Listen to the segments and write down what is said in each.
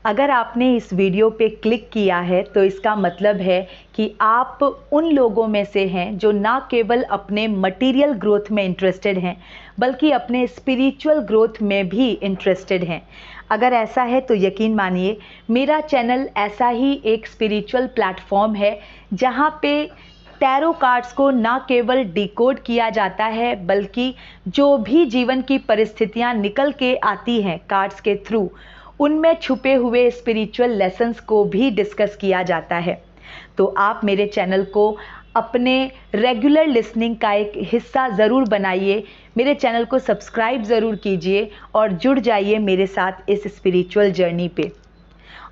अगर आपने इस वीडियो पे क्लिक किया है तो इसका मतलब है कि आप उन लोगों में से हैं जो ना केवल अपने मटेरियल ग्रोथ में इंटरेस्टेड हैं बल्कि अपने स्पिरिचुअल ग्रोथ में भी इंटरेस्टेड हैं। अगर ऐसा है तो यकीन मानिए मेरा चैनल ऐसा ही एक स्पिरिचुअल प्लेटफॉर्म है जहाँ पे टैरो कार्ड्स को ना केवल डिकोड किया जाता है बल्कि जो भी जीवन की परिस्थितियाँ निकल के आती हैं कार्ड्स के थ्रू, उनमें छुपे हुए स्पिरिचुअल लेसन्स को भी डिस्कस किया जाता है। तो आप मेरे चैनल को अपने रेगुलर लिसनिंग का एक हिस्सा ज़रूर बनाइए, मेरे चैनल को सब्सक्राइब ज़रूर कीजिए और जुड़ जाइए मेरे साथ इस स्पिरिचुअल जर्नी पे।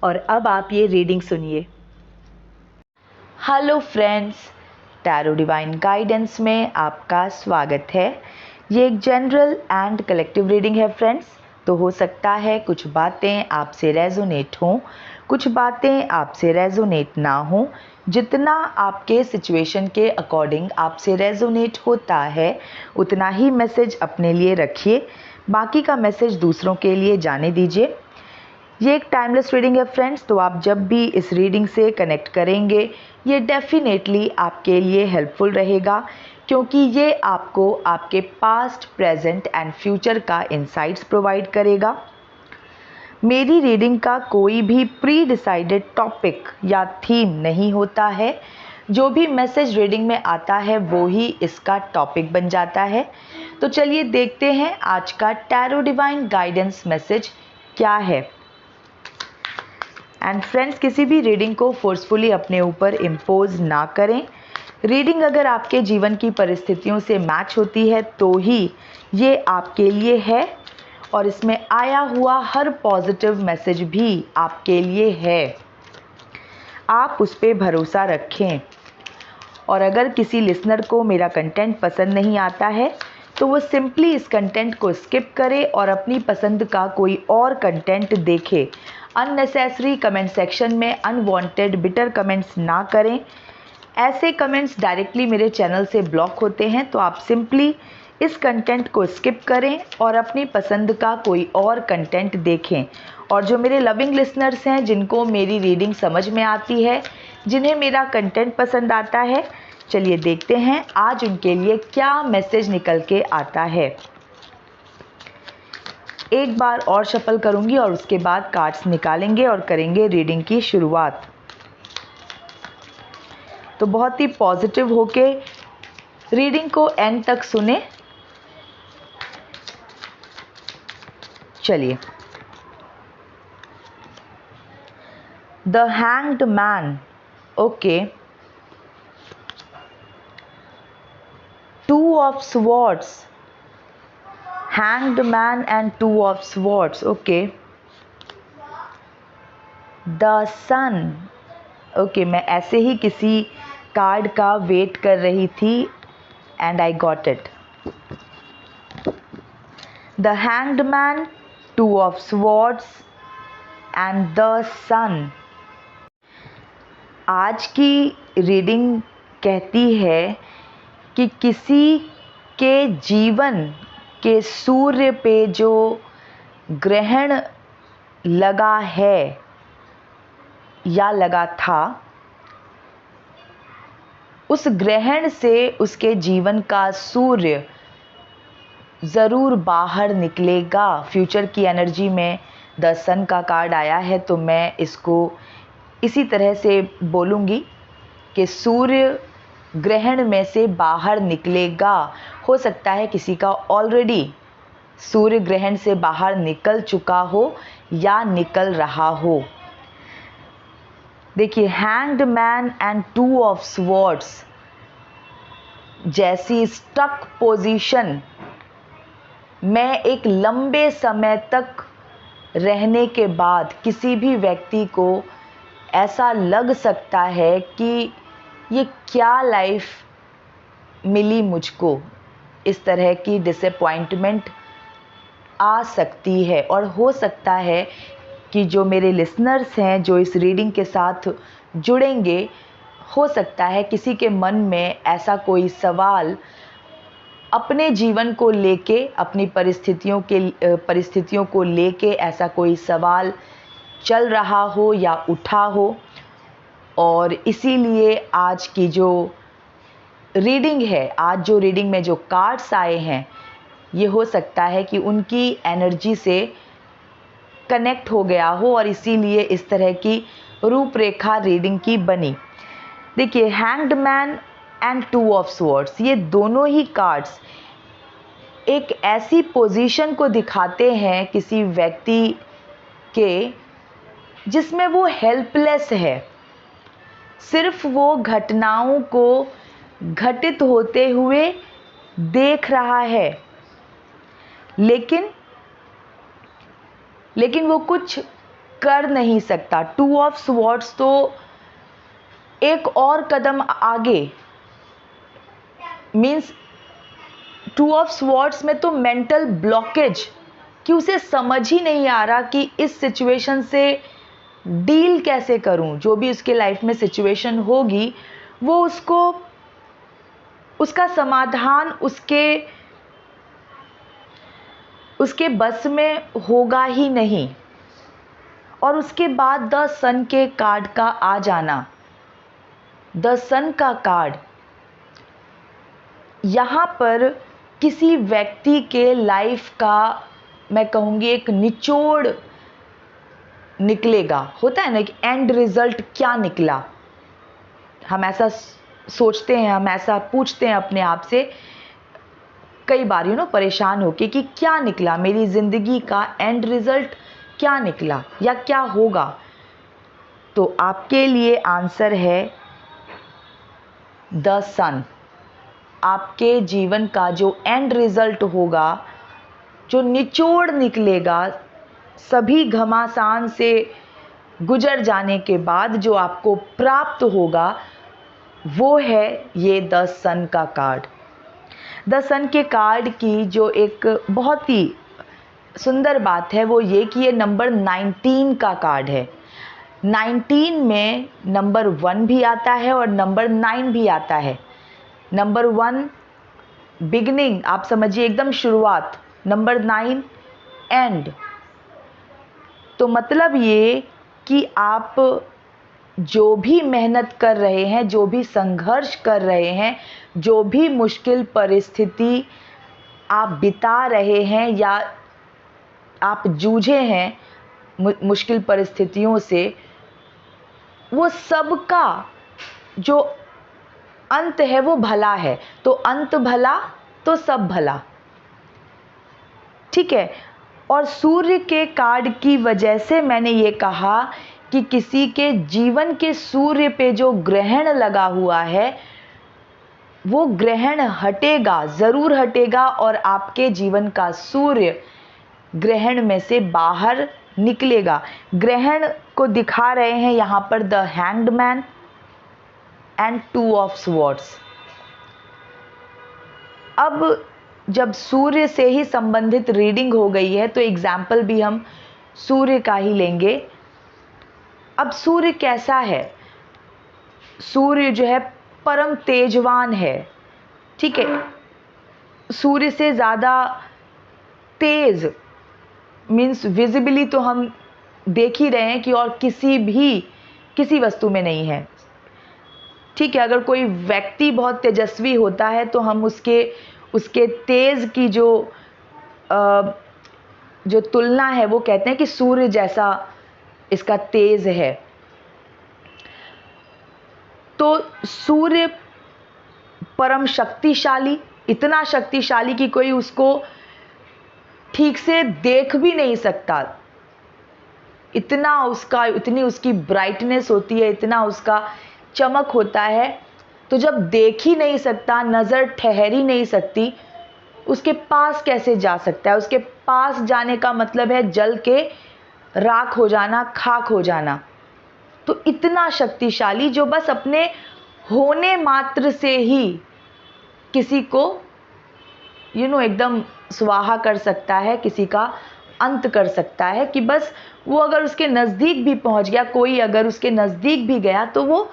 और अब आप ये रीडिंग सुनिए। Hello friends, tarot divine guidance में आपका स्वागत है। ये एक जनरल एंड कलेक्टिव रीडिंग है फ्रेंड्स। तो हो सकता है कुछ बातें आपसे रेजोनेट हों, कुछ बातें आपसे रेजोनेट ना हों। जितना आपके सिचुएशन के अकॉर्डिंग आपसे रेजोनेट होता है उतना ही मैसेज अपने लिए रखिए, बाकी का मैसेज दूसरों के लिए जाने दीजिए। ये एक टाइमलेस रीडिंग है फ्रेंड्स, तो आप जब भी इस रीडिंग से कनेक्ट करेंगे ये डेफिनेटली आपके लिए हेल्पफुल रहेगा, क्योंकि ये आपको आपके पास्ट, प्रेजेंट एंड फ्यूचर का इंसाइट्स प्रोवाइड करेगा। मेरी रीडिंग का कोई भी प्री डिसाइडेड टॉपिक या थीम नहीं होता है। जो भी मैसेज रीडिंग में आता है वो ही इसका टॉपिक बन जाता है। तो चलिए देखते हैं आज का टैरो डिवाइन गाइडेंस मैसेज क्या है। एंड फ्रेंड्स, किसी भी रीडिंग को फोर्सफुली अपने ऊपर इम्पोज ना करें। रीडिंग अगर आपके जीवन की परिस्थितियों से मैच होती है तो ही ये आपके लिए है, और इसमें आया हुआ हर पॉजिटिव मैसेज भी आपके लिए है। आप उस पर भरोसा रखें। और अगर किसी लिसनर को मेरा कंटेंट पसंद नहीं आता है तो वो सिंपली इस कंटेंट को स्किप करे और अपनी पसंद का कोई और कंटेंट देखे। अननेसेसरी कमेंट सेक्शन में अनवांटेड बिटर कमेंट्स ना करें। ऐसे कमेंट्स डायरेक्टली मेरे चैनल से ब्लॉक होते हैं, तो आप सिंपली इस कंटेंट को स्किप करें और अपनी पसंद का कोई और कंटेंट देखें। और जो मेरे लविंग लिसनर्स हैं, जिनको मेरी रीडिंग समझ में आती है, जिन्हें मेरा कंटेंट पसंद आता है, चलिए देखते हैं आज उनके लिए क्या मैसेज निकल के आता है। एक बार और शफल करूंगी और उसके बाद कार्ड्स निकालेंगे और करेंगे रीडिंग की शुरुआत। तो बहुत ही पॉजिटिव होके रीडिंग को एंड तक सुने। चलिए। The hanged man, okay. Two of swords, hanged man and two of swords, okay. The sun, okay, मैं ऐसे ही किसी कार्ड का वेट कर रही थी and I got it. The hanged man, two of swords and the sun. आज की reading कहती है कि किसी के जीवन के सूर्य पे जो ग्रहण लगा है या लगा था, उस ग्रहण से उसके जीवन का सूर्य ज़रूर बाहर निकलेगा। फ्यूचर की एनर्जी में द सन का कार्ड आया है, तो मैं इसको इसी तरह से बोलूँगी कि सूर्य ग्रहण में से बाहर निकलेगा। हो सकता है किसी का ऑलरेडी सूर्य ग्रहण से बाहर निकल चुका हो या निकल रहा हो। देखिए, hanged man and two of swords जैसी स्टक पोजीशन में एक लंबे समय तक रहने के बाद किसी भी व्यक्ति को ऐसा लग सकता है कि ये क्या लाइफ मिली मुझको। इस तरह की डिसअपॉइंटमेंट आ सकती है। और हो सकता है कि जो मेरे लिसनर्स हैं जो इस रीडिंग के साथ जुड़ेंगे, हो सकता है किसी के मन में ऐसा कोई सवाल अपने जीवन को लेके, अपनी परिस्थितियों को लेके ऐसा कोई सवाल चल रहा हो या उठा हो, और इसीलिए आज की जो रीडिंग है, आज जो रीडिंग में जो कार्ड्स आए हैं, ये हो सकता है कि उनकी एनर्जी से कनेक्ट हो गया हो और इसीलिए इस तरह की रूपरेखा रीडिंग की बनी। देखिए, hanged man and two of swords, ये दोनों ही कार्ड्स एक ऐसी पोजीशन को दिखाते हैं किसी व्यक्ति के जिसमें वो हेल्पलेस है, सिर्फ वो घटनाओं को घटित होते हुए देख रहा है, लेकिन वो कुछ कर नहीं सकता। टू ऑफ स्वॉर्ड्स तो एक और कदम आगे, मीन्स टू ऑफ स्वॉर्ड्स में तो मेंटल ब्लॉकेज, कि उसे समझ ही नहीं आ रहा कि इस सिचुएशन से डील कैसे करूं। जो भी उसके लाइफ में सिचुएशन होगी वो उसको, उसका समाधान उसके बस में होगा ही नहीं। और उसके बाद द सन के कार्ड का आ जाना, द सन का कार्ड यहाँ पर किसी व्यक्ति के लाइफ का, मैं कहूँगी, एक निचोड़ निकलेगा। होता है ना कि एंड रिजल्ट क्या निकला, हम ऐसा सोचते हैं, हम ऐसा पूछते हैं अपने आप से कई बार, परेशान होके कि क्या निकला, मेरी ज़िंदगी का एंड रिजल्ट क्या निकला या क्या होगा। तो आपके लिए आंसर है द सन। आपके जीवन का जो एंड रिजल्ट होगा, जो निचोड़ निकलेगा, सभी घमासान से गुजर जाने के बाद जो आपको प्राप्त होगा, वो है ये द सन का कार्ड। द सन के कार्ड की जो एक बहुत ही सुंदर बात है वो ये कि ये नंबर 19 का कार्ड है। 19 में नंबर 1 भी आता है और नंबर 9 भी आता है। नंबर 1 बिगनिंग, आप समझिए एकदम शुरुआत, नंबर 9 एंड। तो मतलब ये कि आप जो भी मेहनत कर रहे हैं, जो भी संघर्ष कर रहे हैं, जो भी मुश्किल परिस्थिति आप बिता रहे हैं या आप जूझे हैं मुश्किल परिस्थितियों से, वो सबका जो अंत है वो भला है। तो अंत भला तो सब भला, ठीक है। और सूर्य के कार्ड की वजह से मैंने ये कहा कि किसी के जीवन के सूर्य पे जो ग्रहण लगा हुआ है वो ग्रहण हटेगा, ज़रूर हटेगा, और आपके जीवन का सूर्य ग्रहण में से बाहर निकलेगा। ग्रहण को दिखा रहे हैं यहाँ पर the hanged man and two of swords. अब जब सूर्य से ही संबंधित रीडिंग हो गई है तो एग्जाम्पल भी हम सूर्य का ही लेंगे। अब सूर्य कैसा है? सूर्य जो है परम तेजवान है, ठीक है। सूर्य से ज़्यादा तेज, मीन्स विजिबली तो हम देख ही रहे हैं कि और किसी वस्तु में नहीं है, ठीक है। अगर कोई व्यक्ति बहुत तेजस्वी होता है तो हम उसके तेज की जो तुलना है वो कहते हैं कि सूर्य जैसा इसका तेज है। तो सूर्य परम शक्तिशाली, इतना शक्तिशाली कि कोई उसको ठीक से देख भी नहीं सकता, इतनी उसकी ब्राइटनेस होती है, इतना उसका चमक होता है। तो जब देख ही नहीं सकता, नज़र ठहर ही नहीं सकती, उसके पास कैसे जा सकता है? उसके पास जाने का मतलब है जल के राख हो जाना, खाक हो जाना। तो इतना शक्तिशाली जो बस अपने होने मात्र से ही किसी को एकदम स्वाहा कर सकता है, किसी का अंत कर सकता है। कि बस वो अगर उसके नज़दीक भी पहुंच गया, कोई अगर उसके नज़दीक भी गया तो वो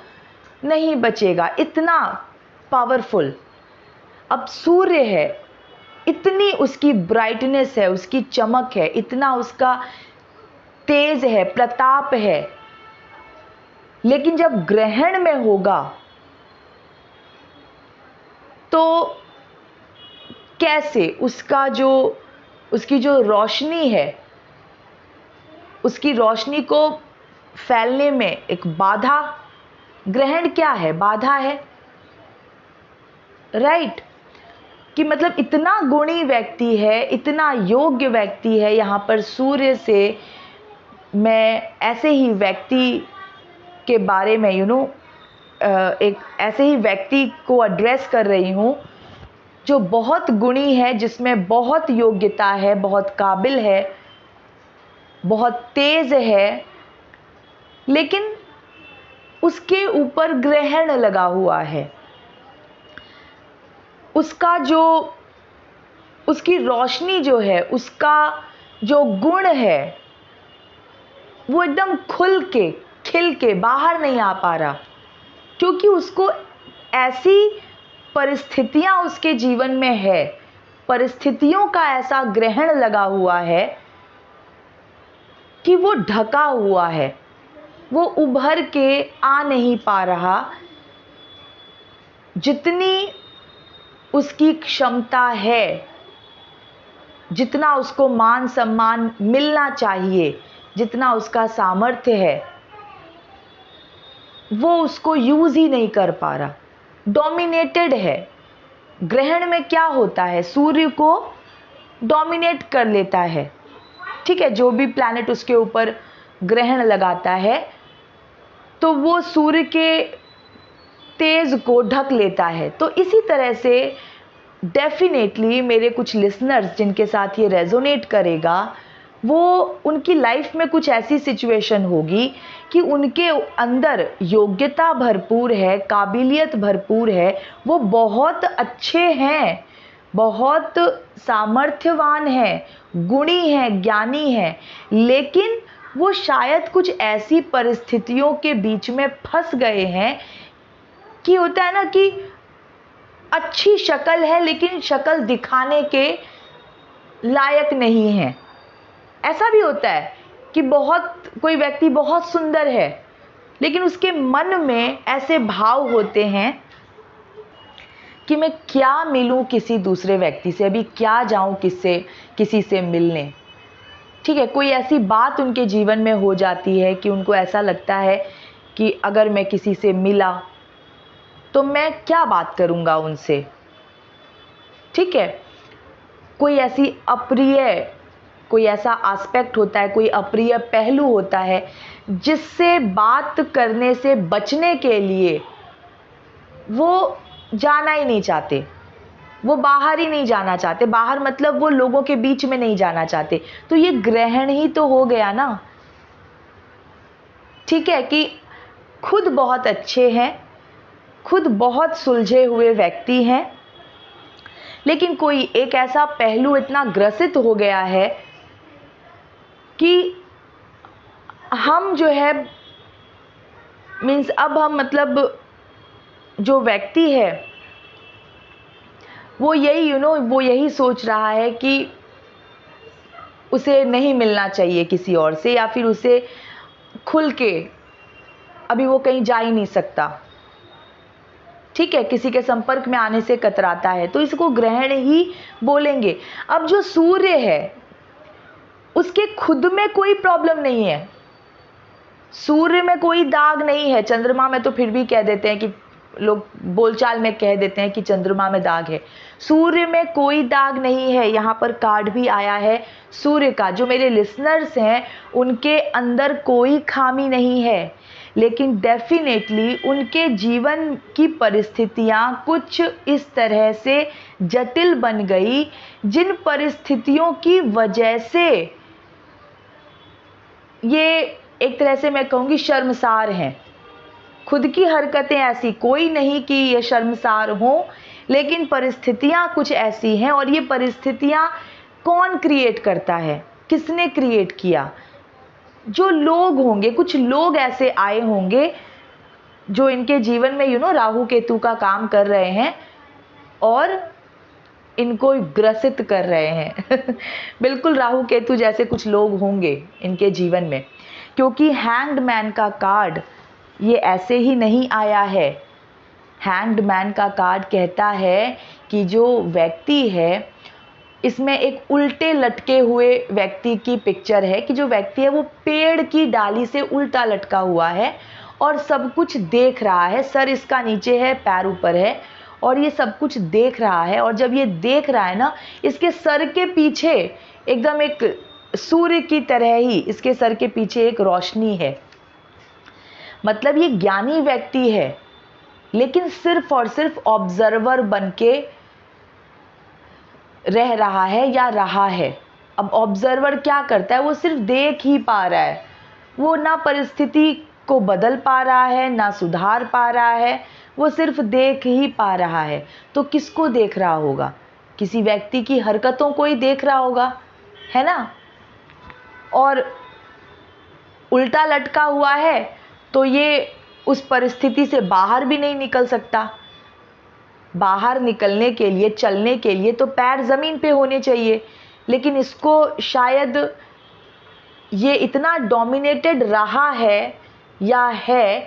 नहीं बचेगा, इतना पावरफुल। अब सूर्य है, इतनी उसकी ब्राइटनेस है, उसकी चमक है, इतना उसका तेज है, प्रताप है। लेकिन जब ग्रहण में होगा तो कैसे उसकी जो रोशनी है, उसकी रोशनी को फैलने में एक बाधा, ग्रहण क्या है? बाधा है, राइट? कि मतलब इतना गुणी व्यक्ति है, इतना योग्य व्यक्ति है। यहाँ पर सूर्य से मैं ऐसे ही व्यक्ति के बारे में एक ऐसे ही व्यक्ति को एड्रेस कर रही हूँ जो बहुत गुणी है, जिसमें बहुत योग्यता है, बहुत काबिल है, बहुत तेज है, लेकिन उसके ऊपर ग्रहण लगा हुआ है। उसकी रोशनी जो है, उसका जो गुण है, वो एकदम खुल के खिल के बाहर नहीं आ पा रहा, क्योंकि उसको ऐसी परिस्थितियां उसके जीवन में है, परिस्थितियों का ऐसा ग्रहण लगा हुआ है कि वो ढका हुआ है, वो उभर के आ नहीं पा रहा। जितनी उसकी क्षमता है, जितना उसको मान सम्मान मिलना चाहिए, जितना उसका सामर्थ्य है, वो उसको यूज ही नहीं कर पा रहा, डोमिनेटेड है। ग्रहण में क्या होता है? सूर्य को डोमिनेट कर लेता है, ठीक है? जो भी प्लैनेट उसके ऊपर ग्रहण लगाता है तो वो सूर्य के तेज को ढक लेता है। तो इसी तरह से डेफिनेटली मेरे कुछ लिसनर्स जिनके साथ ये रेजोनेट करेगा, वो उनकी लाइफ में कुछ ऐसी सिचुएशन होगी कि उनके अंदर योग्यता भरपूर है, काबिलियत भरपूर है, वो बहुत अच्छे हैं, बहुत सामर्थ्यवान हैं, गुणी हैं, ज्ञानी हैं, लेकिन वो शायद कुछ ऐसी परिस्थितियों के बीच में फंस गए हैं कि होता है ना कि अच्छी शक्ल है लेकिन शक्ल दिखाने के लायक नहीं है। ऐसा भी होता है कि कोई व्यक्ति बहुत सुंदर है लेकिन उसके मन में ऐसे भाव होते हैं कि मैं क्या मिलूं किसी दूसरे व्यक्ति से, अभी क्या जाऊं किसी से मिलने, ठीक है? कोई ऐसी बात उनके जीवन में हो जाती है कि उनको ऐसा लगता है कि अगर मैं किसी से मिला तो मैं क्या बात करूंगा उनसे, ठीक है? कोई ऐसा एस्पेक्ट होता है, कोई अप्रिय पहलू होता है जिससे बात करने से बचने के लिए वो जाना ही नहीं चाहते, वो बाहर ही नहीं जाना चाहते। बाहर मतलब वो लोगों के बीच में नहीं जाना चाहते। तो ये ग्रहण ही तो हो गया ना, ठीक है? कि खुद बहुत अच्छे हैं, खुद बहुत सुलझे हुए व्यक्ति हैं, लेकिन कोई एक ऐसा पहलू इतना ग्रसित हो गया है कि हम जो है अब हम मतलब जो व्यक्ति है वो यही सोच रहा है कि उसे नहीं मिलना चाहिए किसी और से, या फिर उसे खुल के अभी वो कहीं जा ही नहीं सकता, ठीक है? किसी के संपर्क में आने से कतराता है, तो इसको ग्रहण ही बोलेंगे। अब जो सूर्य है उसके खुद में कोई प्रॉब्लम नहीं है, सूर्य में कोई दाग नहीं है। चंद्रमा में तो फिर भी कह देते हैं कि लोग बोलचाल में कह देते हैं कि चंद्रमा में दाग है, सूर्य में कोई दाग नहीं है। यहाँ पर कार्ड भी आया है सूर्य का। जो मेरे लिसनर्स हैं उनके अंदर कोई खामी नहीं है, लेकिन डेफिनेटली उनके जीवन की परिस्थितियां कुछ इस तरह से जटिल बन गई, जिन परिस्थितियों की वजह से ये एक तरह से मैं कहूँगी शर्मसार हैं। खुद की हरकतें ऐसी कोई नहीं कि ये शर्मसार हों, लेकिन परिस्थितियां कुछ ऐसी हैं। और ये परिस्थितियां कौन क्रिएट करता है, किसने क्रिएट किया? जो लोग होंगे, कुछ लोग ऐसे आए होंगे जो इनके जीवन में राहु केतु का काम कर रहे हैं, और इनको ग्रसित कर रहे हैं। बिल्कुल राहु केतु जैसे कुछ लोग होंगे इनके जीवन में, क्योंकि हैंग्ड मैन का कार्ड ये ऐसे ही नहीं आया है। हैंग्ड मैन का कार्ड कहता है कि जो व्यक्ति है, इसमें एक उल्टे लटके हुए व्यक्ति की पिक्चर है कि जो व्यक्ति है वो पेड़ की डाली से उल्टा लटका हुआ है और सब कुछ देख रहा है। सर इसका नीचे है, पैर ऊपर है और ये सब कुछ देख रहा है। और जब ये देख रहा है ना, इसके सर के पीछे एकदम एक सूर्य की तरह ही इसके सर के पीछे एक रोशनी है। मतलब ये ज्ञानी व्यक्ति है, लेकिन सिर्फ और सिर्फ ऑब्जर्वर बनके रह रहा है या रहा है। अब ऑब्जर्वर क्या करता है, वो सिर्फ देख ही पा रहा है, वो ना परिस्थिति को बदल पा रहा है ना सुधार पा रहा है, वो सिर्फ देख ही पा रहा है। तो किसको देख रहा होगा? किसी व्यक्ति की हरकतों को ही देख रहा होगा, है ना। और उल्टा लटका हुआ है तो ये उस परिस्थिति से बाहर भी नहीं निकल सकता। बाहर निकलने के लिए, चलने के लिए तो पैर ज़मीन पे होने चाहिए, लेकिन इसको शायद ये इतना डोमिनेटेड रहा है या है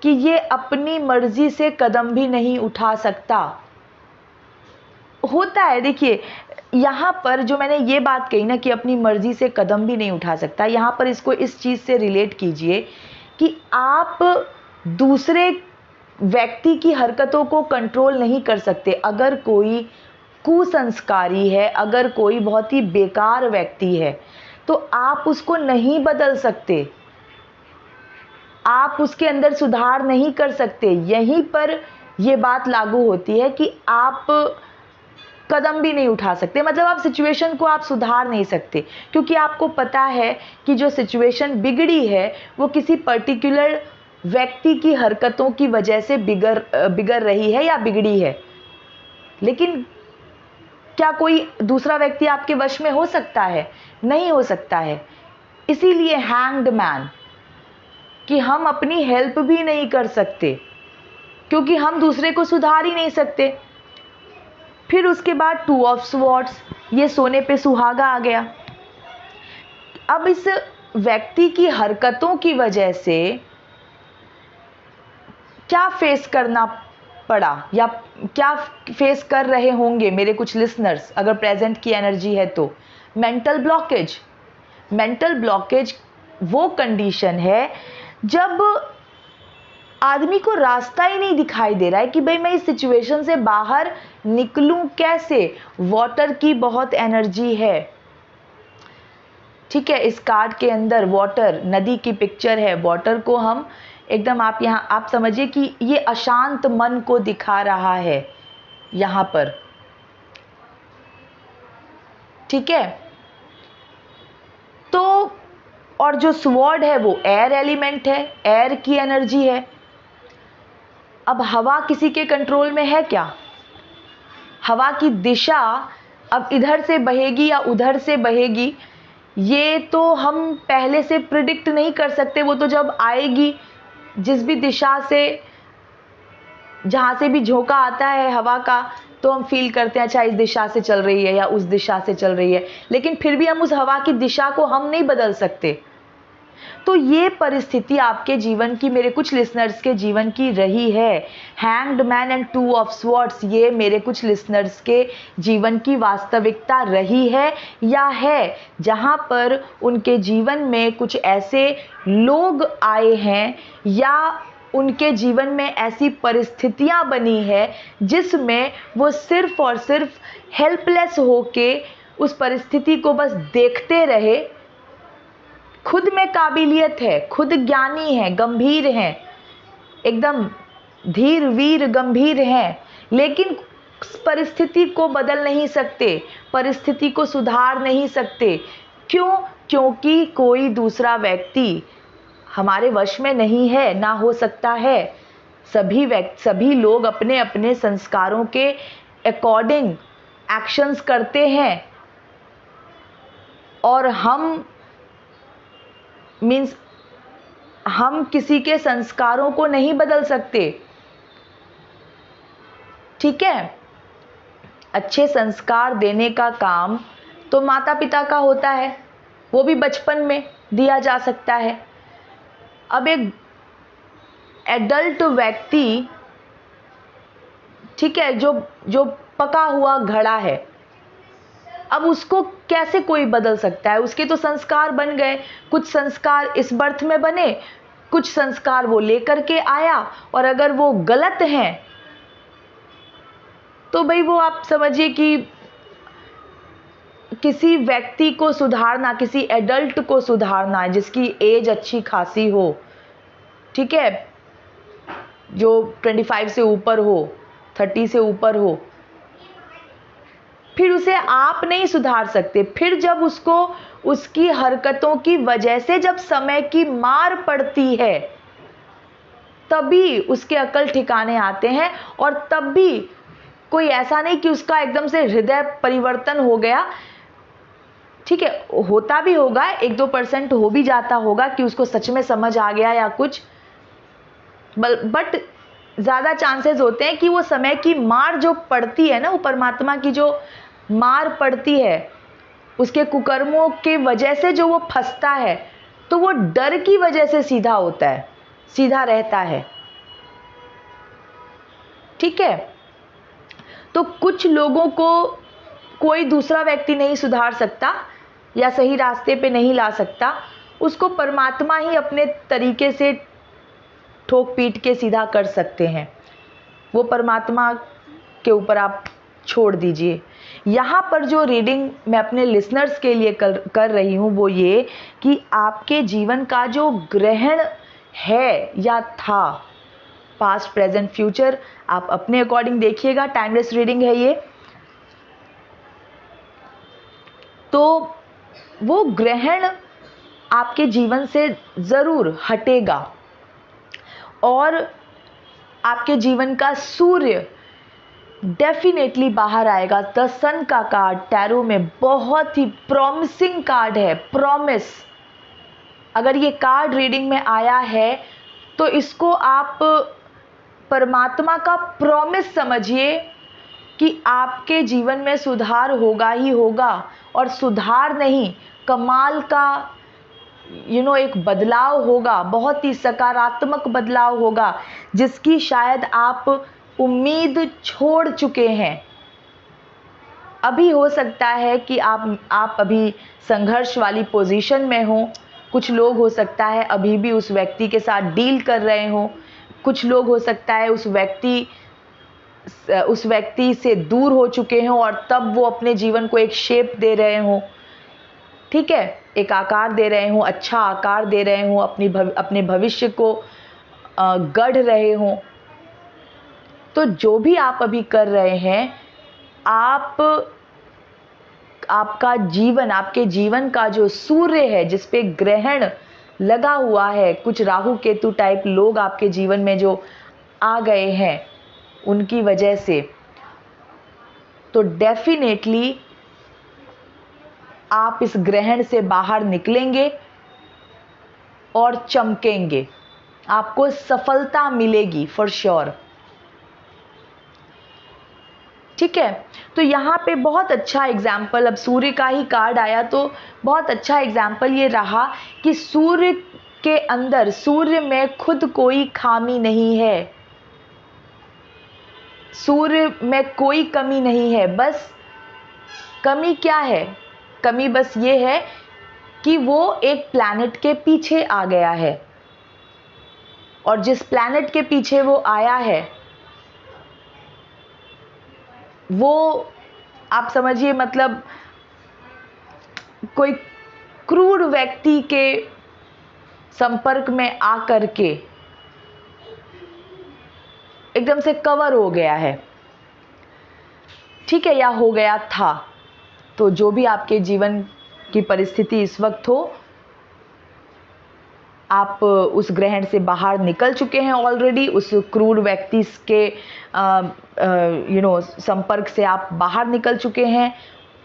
कि ये अपनी मर्जी से कदम भी नहीं उठा सकता। होता है, देखिए यहाँ पर जो मैंने ये बात कही ना कि अपनी मर्जी से कदम भी नहीं उठा सकता, यहाँ पर इसको इस चीज़ से रिलेट कीजिए कि आप दूसरे व्यक्ति की हरकतों को कंट्रोल नहीं कर सकते। अगर कोई कुसंस्कारी है, अगर कोई बहुत ही बेकार व्यक्ति है, तो आप उसको नहीं बदल सकते, आप उसके अंदर सुधार नहीं कर सकते। यहीं पर यह बात लागू होती है कि आप कदम भी नहीं उठा सकते, मतलब आप सिचुएशन को आप सुधार नहीं सकते, क्योंकि आपको पता है कि जो सिचुएशन बिगड़ी है वो किसी पर्टिकुलर व्यक्ति की हरकतों की वजह से बिगड़ रही है या बिगड़ी है। लेकिन क्या कोई दूसरा व्यक्ति आपके वश में हो सकता है? नहीं हो सकता है। इसीलिए हैंग्ड मैन कि हम अपनी हेल्प भी नहीं कर सकते, क्योंकि हम दूसरे को सुधार ही नहीं सकते। फिर उसके बाद 2 ऑफ स्वॉर्ड्स, ये सोने पे सुहागा आ गया। अब इस व्यक्ति की हरकतों की वजह से क्या फेस करना पड़ा या क्या फेस कर रहे होंगे मेरे कुछ लिसनर्स, अगर प्रेजेंट की एनर्जी है तो? Mental blockage. मेंटल ब्लॉकेज वो कंडीशन है जब आदमी को रास्ता ही नहीं दिखाई दे रहा है कि भाई मैं इस सिचुएशन से बाहर निकलूं कैसे। वाटर की बहुत एनर्जी है, ठीक है। इस कार्ड के अंदर वाटर, नदी की पिक्चर है। वाटर को हम एकदम, आप समझिए कि ये अशांत मन को दिखा रहा है यहां पर, ठीक है। तो और जो स्वॉर्ड है वो एयर एलिमेंट है, एयर की एनर्जी है। अब हवा किसी के कंट्रोल में है क्या? हवा की दिशा अब इधर से बहेगी या उधर से बहेगी, ये तो हम पहले से प्रिडिक्ट नहीं कर सकते। वो तो जब आएगी, जिस भी दिशा से, जहां से भी झोंका आता है हवा का, तो हम फील करते हैं अच्छा इस दिशा से चल रही है या उस दिशा से चल रही है, लेकिन फिर भी हम उस हवा की दिशा को हम नहीं बदल सकते। तो ये परिस्थिति आपके जीवन की, मेरे कुछ लिसनर्स के जीवन की रही है। Hanged man and 2 of swords, ये मेरे कुछ लिसनर्स के जीवन की वास्तविकता रही है या है, जहां पर उनके जीवन में कुछ ऐसे लोग आए हैं या उनके जीवन में ऐसी परिस्थितियां बनी है जिसमें वो सिर्फ और सिर्फ हेल्पलेस होके उस परिस्थिति को बस देखते रहे। खुद में काबिलियत है, खुद ज्ञानी है, गंभीर हैं, एकदम धीर वीर गंभीर हैं, लेकिन परिस्थिति को बदल नहीं सकते, परिस्थिति को सुधार नहीं सकते। क्यों? क्योंकि कोई दूसरा व्यक्ति हमारे वश में नहीं है, ना हो सकता है। सभी लोग अपने अपने संस्कारों के अकॉर्डिंग एक्शंस करते हैं और हम किसी के संस्कारों को नहीं बदल सकते, ठीक है। अच्छे संस्कार देने का काम तो माता पिता का होता है, वो भी बचपन में दिया जा सकता है। अब एक एडल्ट व्यक्ति, ठीक है, जो जो पका हुआ घड़ा है, अब उसको कैसे कोई बदल सकता है? उसके तो संस्कार बन गए, कुछ संस्कार इस बर्थ में बने, कुछ संस्कार वो लेकर के आया, और अगर वो गलत हैं तो भाई वो आप समझिए कि किसी व्यक्ति को सुधारना, किसी एडल्ट को सुधारना है जिसकी एज अच्छी खासी हो, ठीक है, जो 25 से ऊपर हो, 30 से ऊपर हो, फिर उसे आप नहीं सुधार सकते। फिर जब उसको उसकी हरकतों की वजह से जब समय की मार पड़ती है तभी उसके अकल ठिकाने आते हैं, और तब भी कोई ऐसा नहीं कि उसका एकदम से हृदय परिवर्तन हो गया, ठीक है, होता भी होगा, 1-2% हो भी जाता होगा कि उसको सच में समझ आ गया या कुछ, बट ज़्यादा चांसेस होते हैं कि वो समय की मार जो पड़ती है ना, वो परमात्मा की जो मार पड़ती है, उसके कुकर्मों के वजह से जो वो फंसता है, तो वो डर की वजह से सीधा होता है, सीधा रहता है, ठीक है। तो कुछ लोगों को कोई दूसरा व्यक्ति नहीं सुधार सकता या सही रास्ते पे नहीं ला सकता, उसको परमात्मा ही अपने तरीके से ठोक पीट के सीधा कर सकते हैं। वो परमात्मा के ऊपर आप छोड़ दीजिए। यहाँ पर जो रीडिंग मैं अपने लिसनर्स के लिए कर रही हूँ वो ये कि आपके जीवन का जो ग्रहण है या था, पास्ट प्रेजेंट फ्यूचर, आप अपने अकॉर्डिंग देखिएगा, टाइमलेस रीडिंग है ये, तो वो ग्रहण आपके जीवन से ज़रूर हटेगा और आपके जीवन का सूर्य डेफिनेटली बाहर आएगा। द सन का कार्ड टैरो में बहुत ही प्रॉमिसिंग कार्ड है, प्रॉमिस। अगर ये कार्ड रीडिंग में आया है तो इसको आप परमात्मा का प्रॉमिस समझिए कि आपके जीवन में सुधार होगा ही होगा, और सुधार नहीं, कमाल का एक बदलाव होगा, बहुत ही सकारात्मक बदलाव होगा जिसकी शायद आप उम्मीद छोड़ चुके हैं। अभी हो सकता है कि आप अभी संघर्ष वाली पोजीशन में हो, कुछ लोग हो सकता है अभी भी उस व्यक्ति के साथ डील कर रहे हो, कुछ लोग हो सकता है उस व्यक्ति से दूर हो चुके हों और तब वो अपने जीवन को एक शेप दे रहे हों, ठीक है, एक आकार दे रहे हों, अच्छा आकार दे रहे हों, अपने भविष्य को गढ़ रहे हों। तो जो भी आप अभी कर रहे हैं, आपका जीवन, आपके जीवन का जो सूर्य है जिस पे ग्रहण लगा हुआ है, कुछ राहु केतु टाइप लोग आपके जीवन में जो आ गए हैं उनकी वजह से, तो डेफिनेटली आप इस ग्रहण से बाहर निकलेंगे और चमकेंगे, आपको सफलता मिलेगी फॉर श्योर, ठीक है। तो यहाँ पे बहुत अच्छा एग्जाम्पल, अब सूर्य का ही कार्ड आया तो बहुत अच्छा एग्जाम्पल ये रहा कि सूर्य के अंदर, सूर्य में खुद कोई खामी नहीं है, सूर्य में कोई कमी नहीं है। बस कमी क्या है? कमी बस ये है कि वो एक प्लैनेट के पीछे आ गया है, और जिस प्लैनेट के पीछे वो आया है वो आप समझिए, मतलब कोई क्रूर व्यक्ति के संपर्क में आकर के एकदम से कवर हो गया है, ठीक है, या हो गया था। तो जो भी आपके जीवन की परिस्थिति इस वक्त हो, आप उस ग्रहण से बाहर निकल चुके हैं ऑलरेडी, उस क्रूर व्यक्ति के संपर्क से आप बाहर निकल चुके हैं,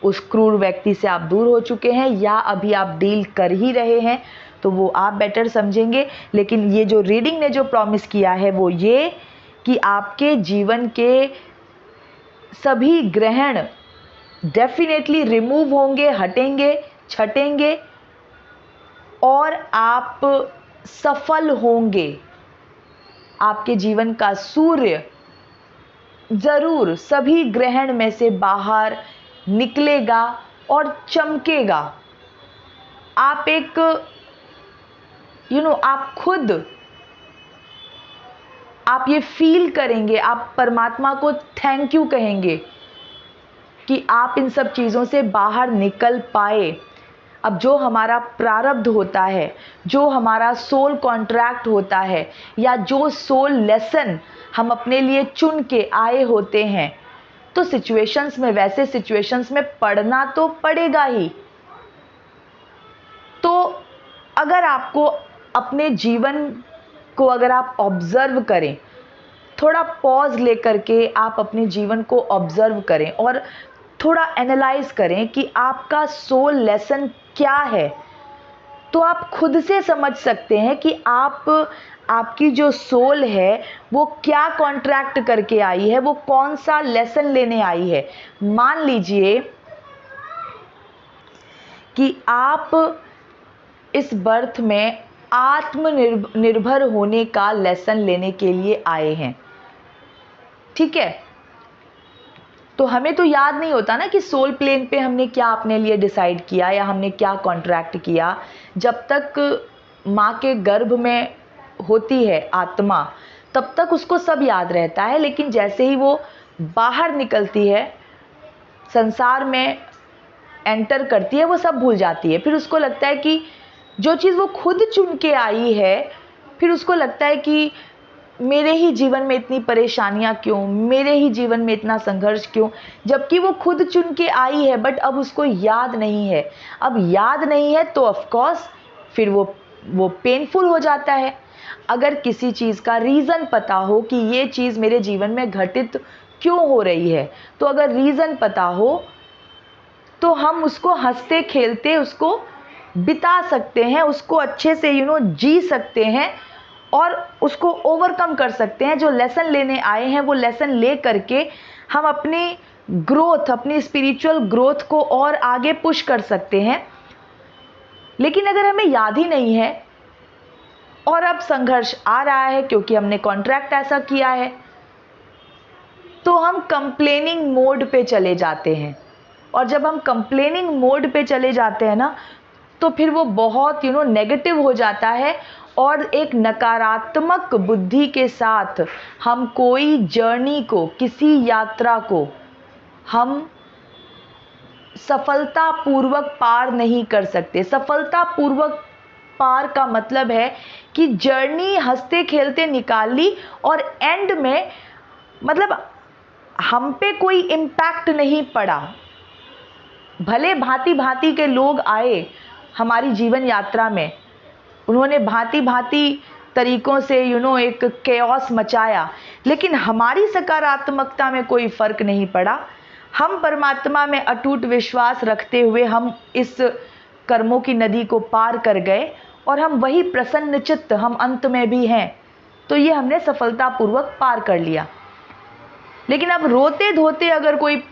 उस क्रूर व्यक्ति से आप दूर हो चुके हैं, या अभी आप डील कर ही रहे हैं, तो वो आप बेटर समझेंगे। लेकिन ये जो रीडिंग ने जो प्रॉमिस किया है वो ये कि आपके जीवन के सभी ग्रहण डेफिनेटली रिमूव होंगे, हटेंगे, छटेंगे और आप सफल होंगे। आपके जीवन का सूर्य जरूर सभी ग्रहण में से बाहर निकलेगा और चमकेगा। आप एक आप खुद आप ये फील करेंगे, आप परमात्मा को थैंक यू कहेंगे कि आप इन सब चीज़ों से बाहर निकल पाए। अब जो हमारा प्रारब्ध होता है, जो हमारा सोल कॉन्ट्रैक्ट होता है, या जो सोल लेसन हम अपने लिए चुन के आए होते हैं, तो सिचुएशंस में, वैसे सिचुएशंस में पढ़ना तो पड़ेगा ही। तो अगर आपको अपने जीवन को अगर आप ऑब्जर्व करें, थोड़ा पॉज लेकर के आप अपने जीवन को ऑब्जर्व करें और थोड़ा एनालाइज करें कि आपका सोल लेसन क्या है, तो आप खुद से समझ सकते हैं कि आपकी जो सोल है वो क्या कॉन्ट्रैक्ट करके आई है, वो कौन सा लेसन लेने आई है। मान लीजिए कि आप इस बर्थ में आत्मनिर्भर होने का लेसन लेने के लिए आए हैं, ठीक है। तो हमें तो याद नहीं होता ना कि सोल प्लेन पे हमने क्या अपने लिए डिसाइड किया या हमने क्या कॉन्ट्रैक्ट किया। जब तक माँ के गर्भ में होती है आत्मा, तब तक उसको सब याद रहता है, लेकिन जैसे ही वो बाहर निकलती है, संसार में एंटर करती है, वो सब भूल जाती है। फिर उसको लगता है कि जो चीज़ वो खुद चुन के आई है, फिर उसको लगता है कि मेरे ही जीवन में इतनी परेशानियां क्यों, मेरे ही जीवन में इतना संघर्ष क्यों, जबकि वो खुद चुन के आई है, बट अब उसको याद नहीं है। अब याद नहीं है तो ऑफ कोर्स फिर वो पेनफुल हो जाता है। अगर किसी चीज़ का रीज़न पता हो कि ये चीज़ मेरे जीवन में घटित क्यों हो रही है, तो अगर रीज़न पता हो तो हम उसको हंसते खेलते उसको बिता सकते हैं, उसको अच्छे से जी सकते हैं और उसको ओवरकम कर सकते हैं। जो लेसन लेने आए हैं वो लेसन ले करके हम अपनी ग्रोथ, अपनी स्पिरिचुअल ग्रोथ को और आगे पुश कर सकते हैं। लेकिन अगर हमें याद ही नहीं है और अब संघर्ष आ रहा है क्योंकि हमने कॉन्ट्रैक्ट ऐसा किया है, तो हम कंप्लेनिंग मोड पे चले जाते हैं। और जब हम कंप्लेनिंग मोड पे चले जाते हैं ना, तो फिर वो बहुत नेगेटिव हो जाता है और एक नकारात्मक बुद्धि के साथ हम कोई जर्नी को, किसी यात्रा को हम सफलतापूर्वक पार नहीं कर सकते। सफलतापूर्वक पार का मतलब है कि जर्नी हंसते खेलते निकाल ली और एंड में मतलब हम पे कोई इम्पैक्ट नहीं पड़ा। भले भांति भांति के लोग आए हमारी जीवन यात्रा में, उन्होंने भांति भांति तरीकों से एक केओस मचाया, लेकिन हमारी सकारात्मकता में कोई फर्क नहीं पड़ा। हम परमात्मा में अटूट विश्वास रखते हुए हम इस कर्मों की नदी को पार कर गए और हम वही प्रसन्न चित्त हम अंत में भी हैं। तो ये हमने सफलतापूर्वक पार कर लिया। लेकिन अब रोते धोते अगर कोई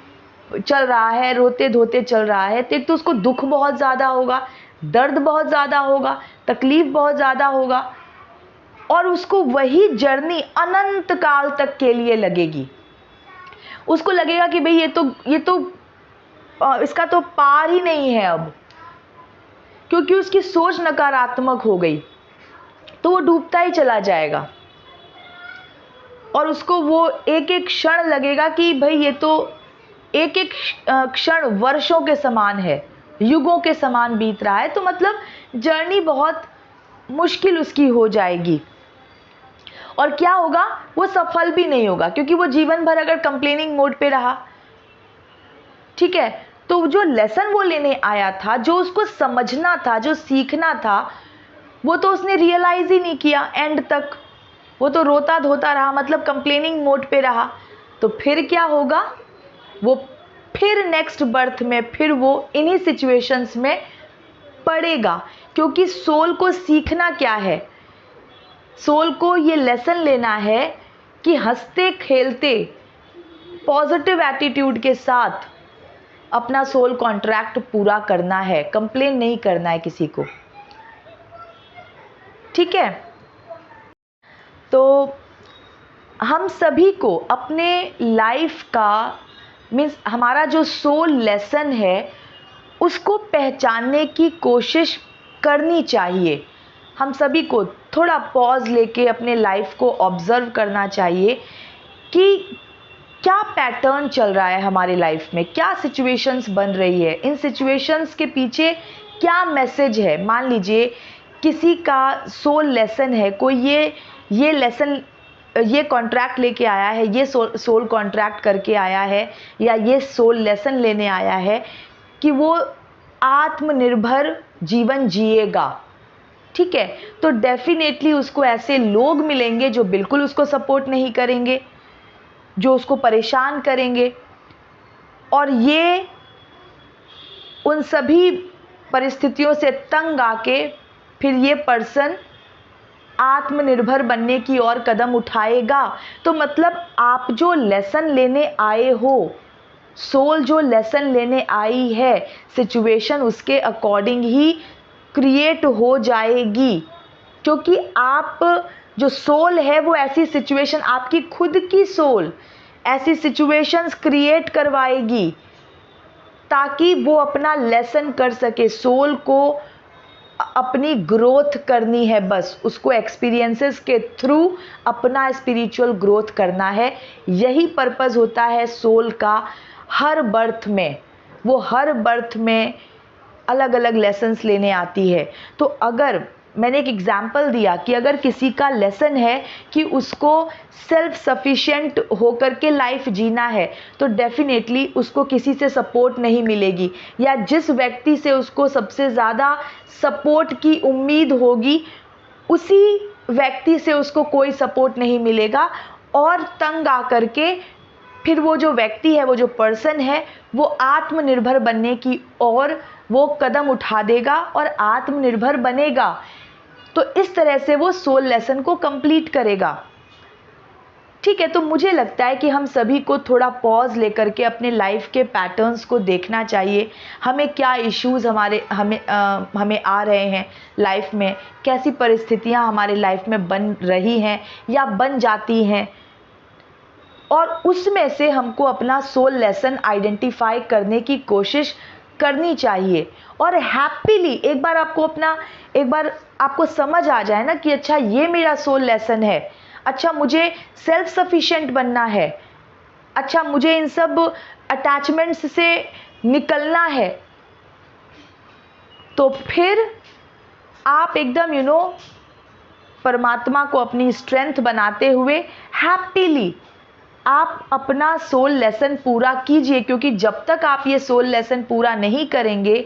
चल रहा है, रोते धोते चल रहा है, तो उसको दुख बहुत ज़्यादा होगा, दर्द बहुत ज़्यादा होगा, तकलीफ बहुत ज़्यादा होगा और उसको वही जर्नी अनंत काल तक के लिए लगेगी। उसको लगेगा कि भाई ये तो इसका तो पार ही नहीं है अब, क्योंकि उसकी सोच नकारात्मक हो गई। तो वो डूबता ही चला जाएगा और उसको वो एक एक क्षण लगेगा कि भाई ये तो एक एक क्षण वर्षों के समान है, युगों के समान बीत रहा है। तो मतलब जर्नी बहुत मुश्किल उसकी हो जाएगी और क्या होगा, वो सफल भी नहीं होगा, क्योंकि वो जीवन भर अगर कंप्लेनिंग मोड पे रहा, ठीक है, तो जो लेसन वो लेने आया था, जो उसको समझना था, जो सीखना था, वो तो उसने रियलाइज ही नहीं किया एंड तक। वो तो रोता धोता रहा, मतलब कंप्लेनिंग मोड पे रहा। तो फिर क्या होगा, वो फिर नेक्स्ट बर्थ में फिर वो इन्हीं सिचुएशंस में पड़ेगा। क्योंकि सोल को सीखना क्या है, सोल को ये लेसन लेना है कि हंसते खेलते पॉजिटिव एटीट्यूड के साथ अपना सोल कॉन्ट्रैक्ट पूरा करना है, कंप्लेन नहीं करना है किसी को। ठीक है, तो हम सभी को अपने लाइफ का मीन्स हमारा जो सोल लेसन है उसको पहचानने की कोशिश करनी चाहिए। हम सभी को थोड़ा पॉज लेके अपने लाइफ को ऑब्जर्व करना चाहिए कि क्या पैटर्न चल रहा है हमारी लाइफ में, क्या सिचुएशंस बन रही है, इन सिचुएशंस के पीछे क्या मैसेज है। मान लीजिए किसी का सोल लेसन है, कोई ये लेसन, ये कॉन्ट्रैक्ट लेके आया है, ये सोल कॉन्ट्रैक्ट करके आया है, या ये सोल लेसन लेने आया है कि वो आत्मनिर्भर जीवन जिएगा। ठीक है, तो डेफिनेटली उसको ऐसे लोग मिलेंगे जो बिल्कुल उसको सपोर्ट नहीं करेंगे, जो उसको परेशान करेंगे, और ये उन सभी परिस्थितियों से तंग आके फिर ये पर्सन आत्मनिर्भर बनने की ओर कदम उठाएगा। तो मतलब आप जो लेसन लेने आए हो, सोल जो लेसन लेने आई है, सिचुएशन उसके अकॉर्डिंग ही क्रिएट हो जाएगी, क्योंकि आप जो सोल है वो ऐसी सिचुएशन, आपकी खुद की सोल ऐसी सिचुएशंस क्रिएट करवाएगी ताकि वो अपना लेसन कर सके। सोल को अपनी ग्रोथ करनी है, बस उसको एक्सपीरियंसेस के थ्रू अपना स्पिरिचुअल ग्रोथ करना है। यही पर्पस होता है सोल का हर बर्थ में। वो हर बर्थ में अलग अलग लेसन्स लेने आती है। तो अगर मैंने एक एग्जाम्पल दिया कि अगर किसी का लेसन है कि उसको सेल्फ सफिशिएंट होकर के लाइफ जीना है, तो डेफिनेटली उसको किसी से सपोर्ट नहीं मिलेगी, या जिस व्यक्ति से उसको सबसे ज़्यादा सपोर्ट की उम्मीद होगी उसी व्यक्ति से उसको कोई सपोर्ट नहीं मिलेगा, और तंग आकर के फिर वो जो व्यक्ति है, वो जो पर्सन है, वो आत्मनिर्भर बनने की ओर वो कदम उठा देगा और आत्मनिर्भर बनेगा। तो इस तरह से वो सोल लेसन को कंप्लीट करेगा। ठीक है, तो मुझे लगता है कि हम सभी को थोड़ा पॉज लेकर के अपने लाइफ के पैटर्न्स को देखना चाहिए। हमें क्या इश्यूज़ हमें आ रहे हैं लाइफ में, कैसी परिस्थितियां हमारे लाइफ में बन रही हैं या बन जाती हैं, और उसमें से हमको अपना सोल लेसन आइडेंटिफाई करने की कोशिश करनी चाहिए। और हैप्पीली एक बार आपको समझ आ जाए ना कि अच्छा ये मेरा सोल लेसन है, अच्छा मुझे सेल्फ सफिशिएंट बनना है, अच्छा मुझे इन सब अटैचमेंट्स से निकलना है, तो फिर आप एकदम परमात्मा को अपनी स्ट्रेंथ बनाते हुए हैप्पीली आप अपना सोल लेसन पूरा कीजिए, क्योंकि जब तक आप ये सोल लेसन पूरा नहीं करेंगे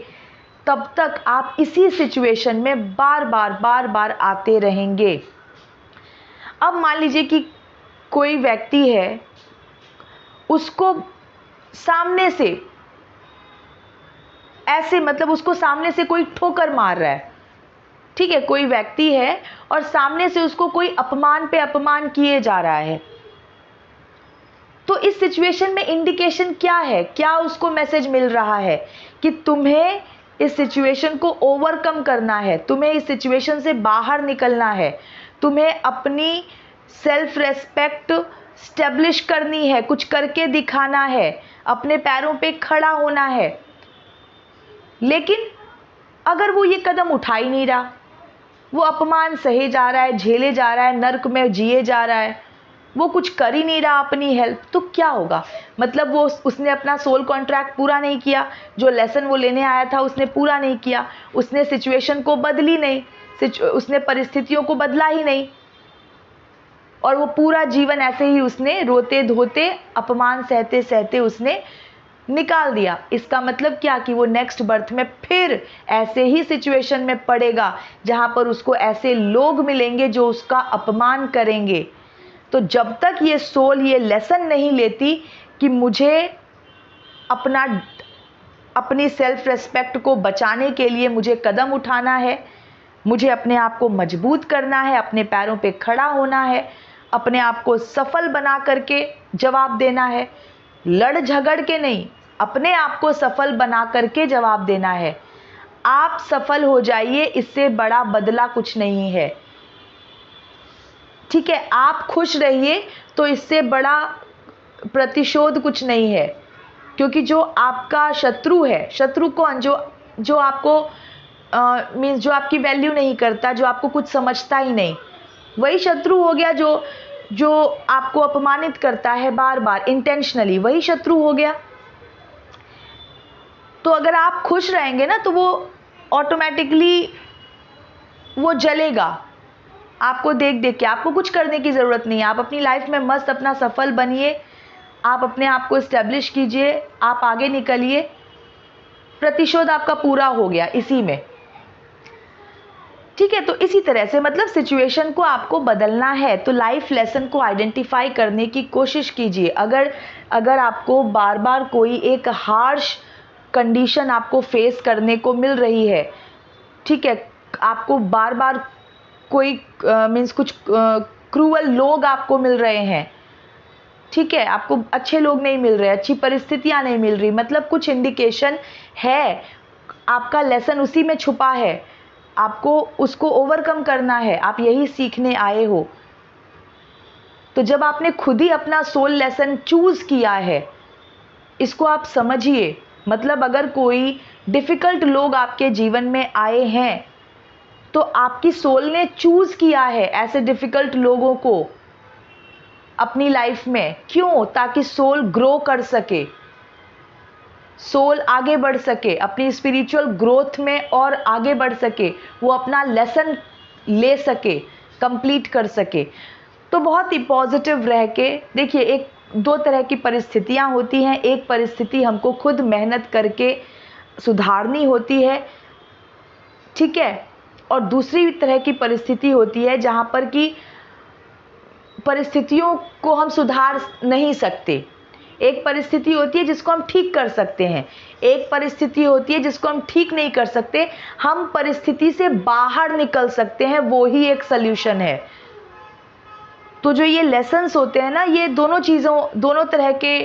तब तक आप इसी सिचुएशन में बार बार आते रहेंगे। अब मान लीजिए कि कोई व्यक्ति है, उसको सामने से ऐसे मतलब उसको सामने से कोई ठोकर मार रहा है। ठीक है, कोई व्यक्ति है और सामने से उसको कोई अपमान पे अपमान किए जा रहा है। तो इस सिचुएशन में इंडिकेशन क्या है, क्या उसको मैसेज मिल रहा है कि तुम्हें इस सिचुएशन को ओवरकम करना है, तुम्हें इस सिचुएशन से बाहर निकलना है, तुम्हें अपनी सेल्फ रेस्पेक्ट स्टेब्लिश करनी है, कुछ करके दिखाना है, अपने पैरों पे खड़ा होना है। लेकिन अगर वो ये कदम उठा ही नहीं रहा, वो अपमान सहे जा रहा है, झेले जा रहा है, नर्क में जिए जा रहा है, वो कुछ कर ही नहीं रहा अपनी हेल्प, तो क्या होगा? मतलब वो उसने अपना सोल कॉन्ट्रैक्ट पूरा नहीं किया, जो लेसन वो लेने आया था उसने पूरा नहीं किया, उसने सिचुएशन को बदली नहीं, उसने परिस्थितियों को बदला ही नहीं, और वो पूरा जीवन ऐसे ही उसने रोते धोते अपमान सहते सहते उसने निकाल दिया। इसका मतलब क्या कि वो नेक्स्ट बर्थ में फिर ऐसे ही सिचुएशन में पड़ेगा जहां पर उसको ऐसे लोग मिलेंगे जो उसका अपमान करेंगे। तो जब तक ये सोल ये लेसन नहीं लेती कि मुझे अपनी सेल्फ रेस्पेक्ट को बचाने के लिए मुझे कदम उठाना है, मुझे अपने आप को मजबूत करना है, अपने पैरों पे खड़ा होना है, अपने आप को सफल बना करके जवाब देना है, लड़ झगड़ के नहीं, अपने आप को सफल बना करके जवाब देना है। आप सफल हो जाइए, इससे बड़ा बदला कुछ नहीं है। ठीक है, आप खुश रहिए तो इससे बड़ा प्रतिशोध कुछ नहीं है। क्योंकि जो आपका शत्रु है, शत्रु कौन, जो आपको मीन्स जो आपकी वैल्यू नहीं करता, जो आपको कुछ समझता ही नहीं, वही शत्रु हो गया। जो आपको अपमानित करता है बार बार इंटेंशनली, वही शत्रु हो गया। तो अगर आप खुश रहेंगे ना तो वो ऑटोमेटिकली वो जलेगा आपको देख देख के। आपको कुछ करने की ज़रूरत नहीं है, आप अपनी लाइफ में मस्त अपना सफल बनिए, आप अपने आप को इस्टेब्लिश कीजिए, आप आगे निकलिए। प्रतिशोध आपका पूरा हो गया इसी में। ठीक है, तो इसी तरह से मतलब सिचुएशन को आपको बदलना है तो लाइफ लेसन को आइडेंटिफाई करने की कोशिश कीजिए। अगर आपको बार बार कोई एक हार्श कंडीशन आपको फेस करने को मिल रही है, ठीक है, आपको बार बार कोई मीन्स कुछ क्रूअल लोग आपको मिल रहे हैं, ठीक है, आपको अच्छे लोग नहीं मिल रहे, अच्छी परिस्थितियां नहीं मिल रही, मतलब कुछ इंडिकेशन है, आपका लेसन उसी में छुपा है, आपको उसको ओवरकम करना है, आप यही सीखने आए हो। तो जब आपने खुद ही अपना सोल लेसन चूज किया है, इसको आप समझिए। मतलब अगर कोई डिफ़िकल्ट लोग आपके जीवन में आए हैं तो आपकी सोल ने चूज किया है ऐसे डिफ़िकल्ट लोगों को अपनी लाइफ में। क्यों? ताकि सोल ग्रो कर सके, सोल आगे बढ़ सके, अपनी स्पिरिचुअल ग्रोथ में और आगे बढ़ सके, वो अपना लेसन ले सके, कंप्लीट कर सके। तो बहुत ही पॉजिटिव रह के देखिए, एक दो तरह की परिस्थितियां होती हैं। एक परिस्थिति हमको खुद मेहनत करके सुधारनी होती है, ठीक है, और दूसरी तरह की परिस्थिति होती है जहां पर कि परिस्थितियों को हम सुधार नहीं सकते। एक परिस्थिति होती है जिसको हम ठीक कर सकते हैं, एक परिस्थिति होती है जिसको हम ठीक नहीं कर सकते। हम परिस्थिति से बाहर निकल सकते हैं, वो ही एक सल्यूशन है। तो जो ये लेसन्स होते हैं ना, ये दोनों तरह के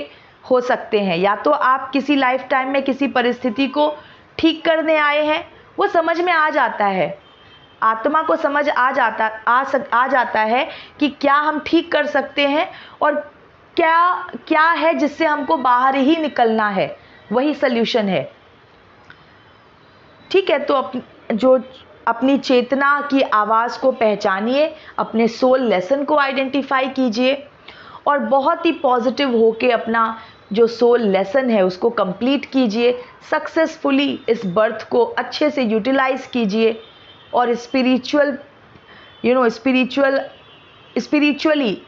हो सकते हैं। या तो आप किसी लाइफ टाइम में किसी परिस्थिति को ठीक करने आए हैं, वो समझ में आ जाता है, आत्मा को समझ आ जाता है कि क्या हम ठीक कर सकते हैं और क्या है जिससे हमको बाहर ही निकलना है, वही सल्यूशन है। ठीक है, तो अपनी चेतना की आवाज़ को पहचानिए, अपने सोल लेसन को आइडेंटिफाई कीजिए और बहुत ही पॉजिटिव होके अपना जो सोल लेसन है उसको कंप्लीट कीजिए। सक्सेसफुली इस बर्थ को अच्छे से यूटिलाइज कीजिए और स्पिरिचुअली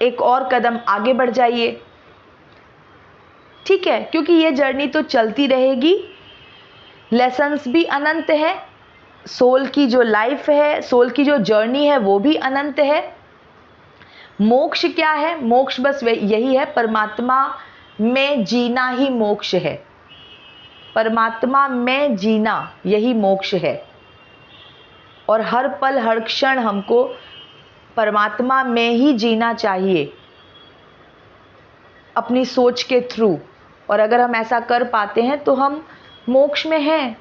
एक और कदम आगे बढ़ जाइए। ठीक है, क्योंकि ये जर्नी तो चलती रहेगी, लेसन्स भी अनंत है, सोल की जो लाइफ है, सोल की जो जर्नी है वो भी अनंत है। मोक्ष क्या है? मोक्ष बस यही है, परमात्मा में जीना ही मोक्ष है। परमात्मा में जीना यही मोक्ष है और हर पल हर क्षण हमको परमात्मा में ही जीना चाहिए अपनी सोच के थ्रू। और अगर हम ऐसा कर पाते हैं तो हम मोक्ष में हैं।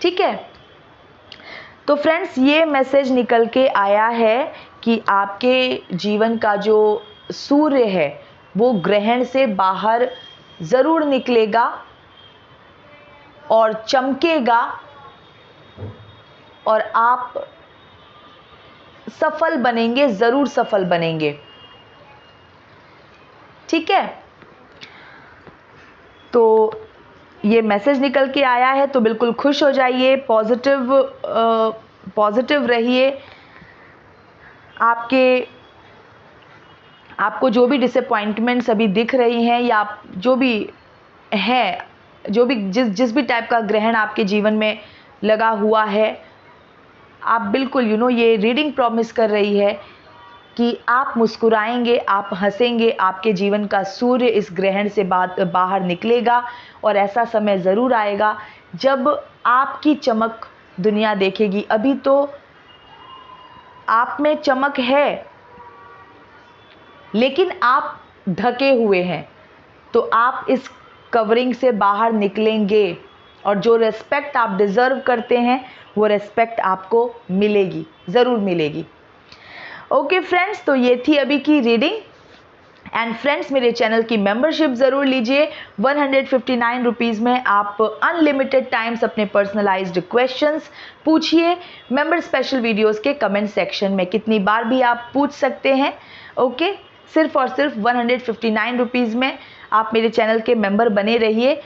ठीक है, तो फ्रेंड्स, ये मैसेज निकल के आया है कि आपके जीवन का जो सूर्य है वो ग्रहण से बाहर ज़रूर निकलेगा और चमकेगा और आप सफल बनेंगे, ज़रूर सफल बनेंगे। ठीक है, तो ये मैसेज निकल के आया है तो बिल्कुल खुश हो जाइए, पॉजिटिव रहिए। आपको जो भी डिसअपॉइंटमेंट्स अभी दिख रही हैं या जो भी है, जो भी जिस भी टाइप का ग्रहण आपके जीवन में लगा हुआ है, आप बिल्कुल ये रीडिंग प्रॉमिस कर रही है कि आप मुस्कुराएंगे, आप हंसेंगे, आपके जीवन का सूर्य इस ग्रहण से बाहर निकलेगा और ऐसा समय ज़रूर आएगा जब आपकी चमक दुनिया देखेगी। अभी तो आप में चमक है, लेकिन आप ढके हुए हैं, तो आप इस कवरिंग से बाहर निकलेंगे और जो रेस्पेक्ट आप डिज़र्व करते हैं वो रेस्पेक्ट आपको मिलेगी, ज़रूर मिलेगी। ओके फ्रेंड्स, तो ये थी अभी की रीडिंग। एंड फ्रेंड्स, मेरे चैनल की मेंबरशिप ज़रूर लीजिए। 159 रुपीज़ में आप अनलिमिटेड टाइम्स अपने पर्सनलाइज्ड क्वेश्चंस पूछिए। मेंबर स्पेशल वीडियोस के कमेंट सेक्शन में कितनी बार भी आप पूछ सकते हैं। ओके, सिर्फ और सिर्फ 159 रुपीज़ में आप मेरे चैनल के मेंबर बने रहिए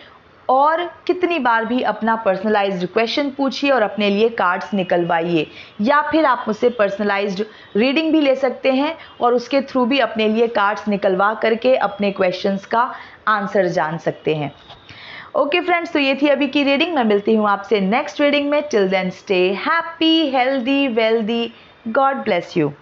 और कितनी बार भी अपना पर्सनलाइज्ड क्वेश्चन पूछिए और अपने लिए कार्ड्स निकलवाइए, या फिर आप मुझसे पर्सनलाइज्ड रीडिंग भी ले सकते हैं और उसके थ्रू भी अपने लिए कार्ड्स निकलवा करके अपने क्वेश्चंस का आंसर जान सकते हैं। ओके फ्रेंड्स, तो ये थी अभी की रीडिंग। मैं मिलती हूँ आपसे नेक्स्ट रीडिंग में। Till then stay happy, healthy, wealthy. God bless you.